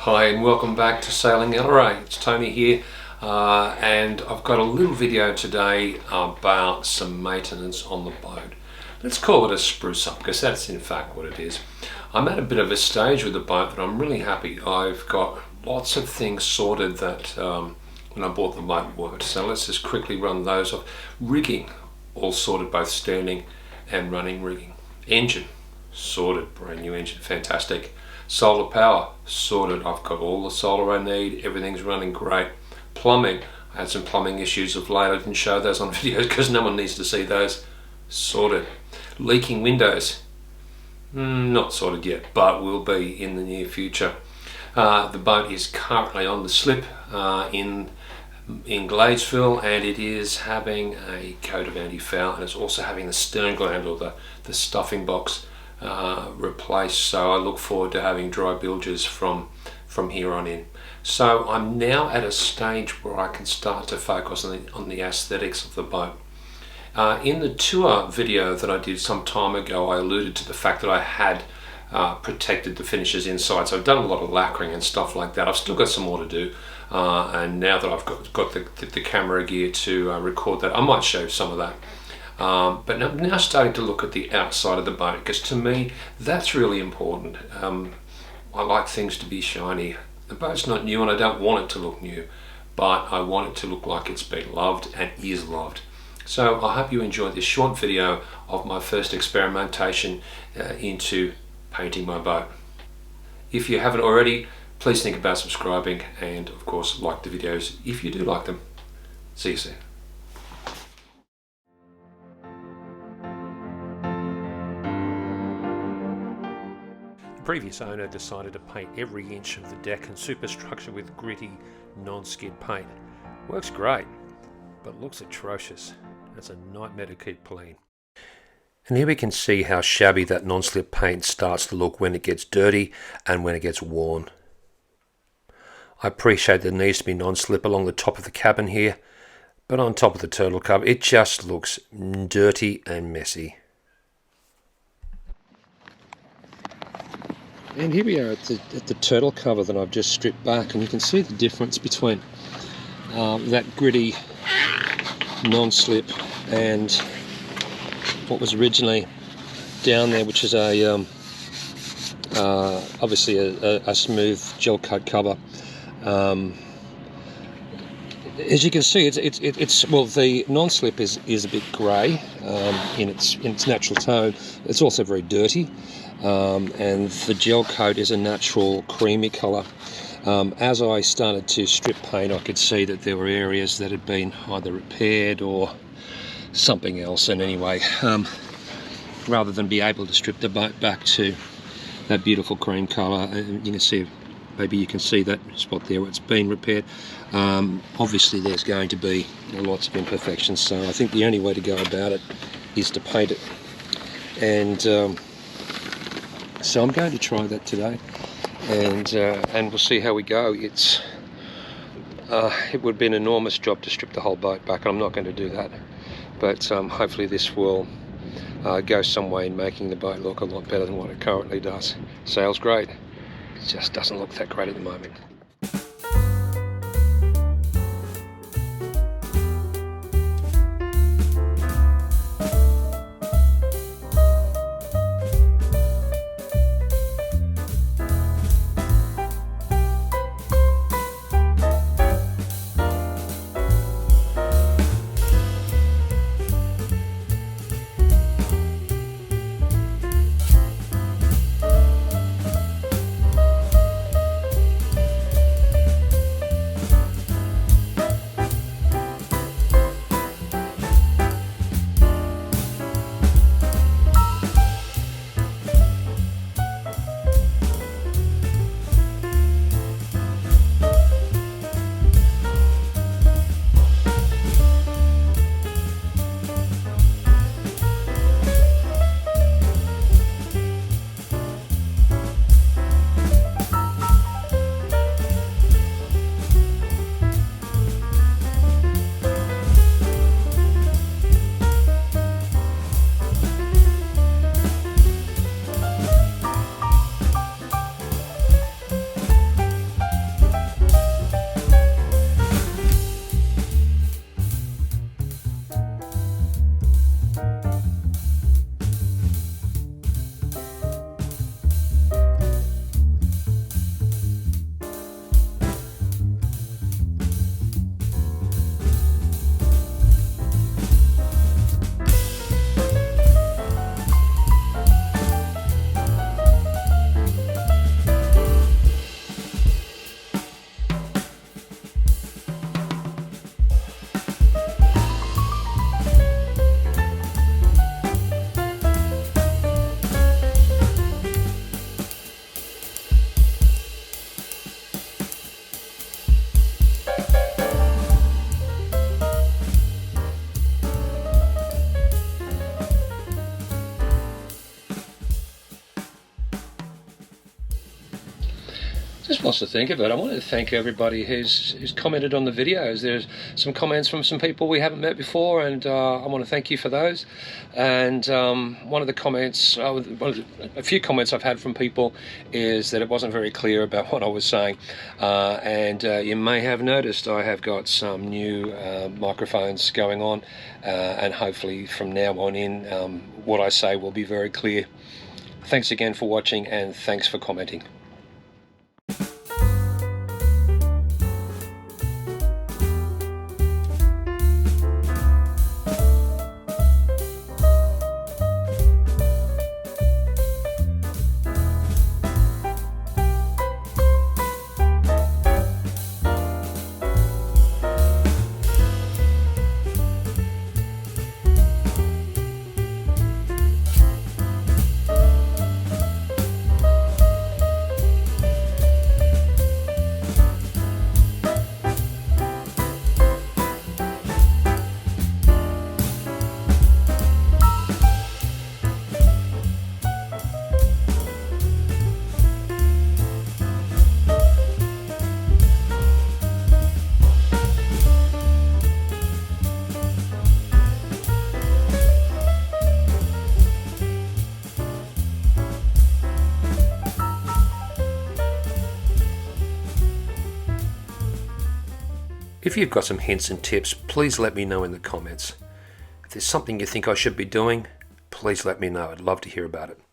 Hi and welcome back to Sailing LRA. It's Tony here and I've got a little video today about some maintenance on the boat. Let's call it a spruce up because that's in fact what it is. I'm at a bit of a stage with the boat that I'm really happy. I've got lots of things sorted that when I bought the boat worked. So let's just quickly run those off. Rigging, all sorted, both standing and running rigging. Engine, sorted, brand new engine, fantastic. Solar power, sorted. I've got all the solar I need, everything's running great. Plumbing, I had some plumbing issues of late. I didn't show those on videos because no one needs to see those. Sorted. Leaking windows, not sorted yet, but will be in the near future. The boat is currently on the slip in Gladesville, and it is having a coat of anti-foul, and it's also having the stern gland, or the stuffing box, replaced. So I look forward to having dry bilges from here on in. So I'm now at a stage where I can start to focus on the aesthetics of the boat. In the tour video that I did some time ago, I alluded to the fact that I had protected the finishes inside. So I've done a lot of lacquering and stuff like that. I've still got some more to do, and now that I've got the camera gear to record that, I might show some of that. But I'm now starting to look at the outside of the boat, because to me that's really important. I like things to be shiny. The boat's not new and I don't want it to look new, but I want it to look like it's been loved and is loved. So I hope you enjoyed this short video of my first experimentation into painting my boat. If you haven't already, please think about subscribing, and of course like the videos if you do like them. See you soon. The previous owner decided to paint every inch of the deck and superstructure with gritty, non-skid paint. Works great, but looks atrocious. It's a nightmare to keep clean. And here we can see how shabby that non-slip paint starts to look when it gets dirty and when it gets worn. I appreciate there needs to be non-slip along the top of the cabin here, but on top of the turtle cover it just looks dirty and messy. And here we are at the turtle cover that I've just stripped back, and you can see the difference between that gritty non-slip and what was originally down there, which is obviously a smooth gel coat cover. As you can see, it's well, the non-slip is a bit grey in its natural tone. It's also very dirty. And the gel coat is a natural creamy colour. As I started to strip paint, I could see that there were areas that had been either repaired or something else, and anyway, rather than be able to strip the boat back to that beautiful cream colour, you can see, maybe you can see that spot there where it's been repaired. Obviously there's going to be lots of imperfections, so I think the only way to go about it is to paint it, and so I'm going to try that today, and we'll see how we go. It would be an enormous job to strip the whole boat back, and I'm not going to do that, but hopefully this will go some way in making the boat look a lot better than what it currently does. Sail's great, it just doesn't look that great at the moment. Just whilst I think of it, I wanted to thank everybody who's commented on the videos. There's some comments from some people we haven't met before, and I want to thank you for those. And one of the comments, a few comments I've had from people is that it wasn't very clear about what I was saying. And you may have noticed I have got some new microphones going on, and hopefully from now on in, what I say will be very clear. Thanks again for watching, and thanks for commenting. If you've got some hints and tips, please let me know in the comments. If there's something you think I should be doing, please let me know. I'd love to hear about it.